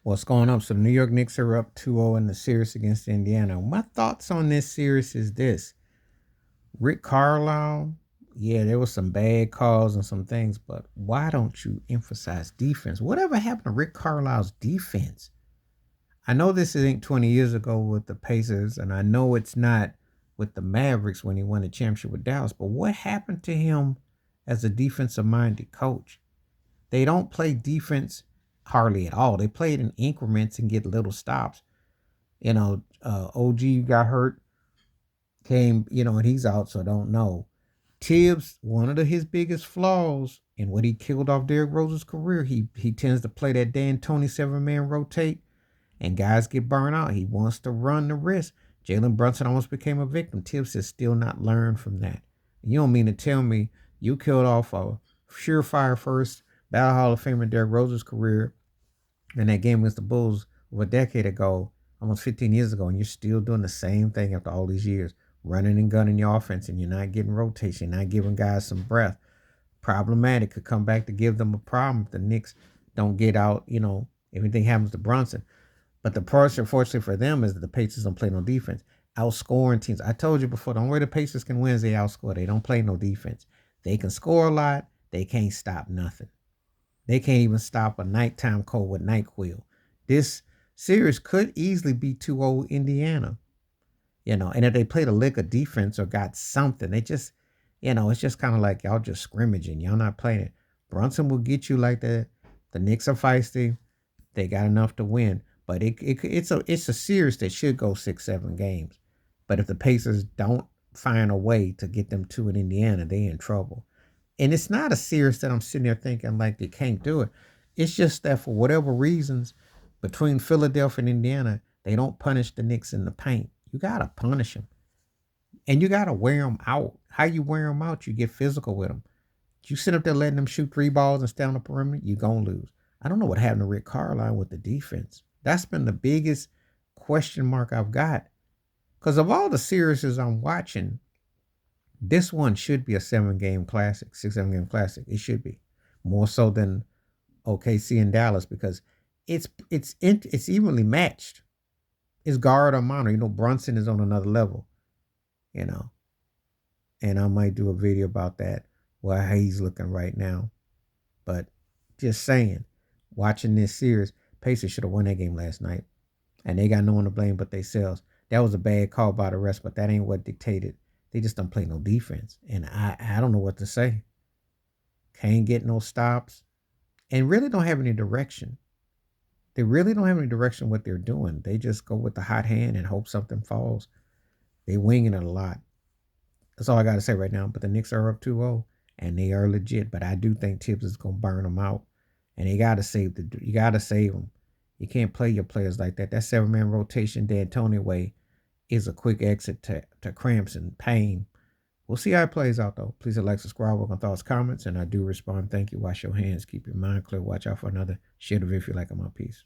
What's going on? So the New York Knicks are up 2-0 in the series against Indiana. My thoughts on this series is this. Rick Carlisle, yeah, there was some bad calls and some things, but why don't you emphasize defense? Whatever happened to Rick Carlisle's defense? I know this isn't 20 years ago with the Pacers, and I know it's not with the Mavericks when he won the championship with Dallas, but what happened to him as a defensive-minded coach? They don't play defense hardly at all. They play it in increments and get little stops. OG got hurt, and he's out, so I don't know. Tibbs, one of his biggest flaws and what he killed off Derrick Rose's career, he tends to play that D'Antoni 7-man rotate, and guys get burned out. He wants to run the risk. Jalen Brunson almost became a victim. Tibbs has still not learned from that. You don't mean to tell me you killed off a surefire first Battle Hall of Famer Derrick Rose's career in that game against the Bulls of a decade ago, almost 15 years ago, and you're still doing the same thing after all these years, running and gunning your offense, and you're not getting rotation, not giving guys some breath. Problematic. Could come back to give them a problem if the Knicks don't get out, if anything happens to Brunson. But the part, unfortunately for them, is that the Pacers don't play no defense. Outscoring teams. I told you before, the only way the Pacers can win is they outscore. They don't play no defense. They can score a lot. They can't stop nothing. They can't even stop a nighttime cold with NyQuil. This series could easily be 2-0 Indiana. And if they played a lick of defense or got something, they just, it's just kind of like y'all just scrimmaging. Y'all not playing it. Brunson will get you like that. The Knicks are feisty. They got enough to win. But it's a series that should go 6-7 games. But if the Pacers don't find a way to get them two in Indiana, they in trouble. And it's not a series that I'm sitting there thinking like they can't do it. It's just that for whatever reasons, between Philadelphia and Indiana, they don't punish the Knicks in the paint. You got to punish them. And you got to wear them out. How you wear them out? You get physical with them. You sit up there letting them shoot 3 balls and stay on the perimeter, you're going to lose. I don't know what happened to Rick Carlisle with the defense. That's been the biggest question mark I've got. Because of all the series I'm watching, this one should be a 7-game classic, 6-7-game classic. It should be more so than OKC and Dallas because it's evenly matched. It's guard or monitor. Brunson is on another level. And I might do a video about that, how he's looking right now. But just saying, watching this series, Pacers should have won that game last night, and they got no one to blame but themselves. That was a bad call by the rest, but that ain't what dictated. They just don't play no defense. And I don't know what to say. Can't get no stops. And really don't have any direction. They really don't have any direction what they're doing. They just go with the hot hand and hope something falls. They winging it a lot. That's all I got to say right now. But the Knicks are up 2-0, and they are legit. But I do think Tibbs is going to burn them out. And you got to save them. You can't play your players like that. That 7-man rotation D'Antoni way is a quick exit to cramps and pain. We'll see how it plays out, though. Please like, subscribe, work on thoughts, comments, and I do respond. Thank you. Wash your hands. Keep your mind clear. Watch out for another shit of if you like. I'm out. Peace.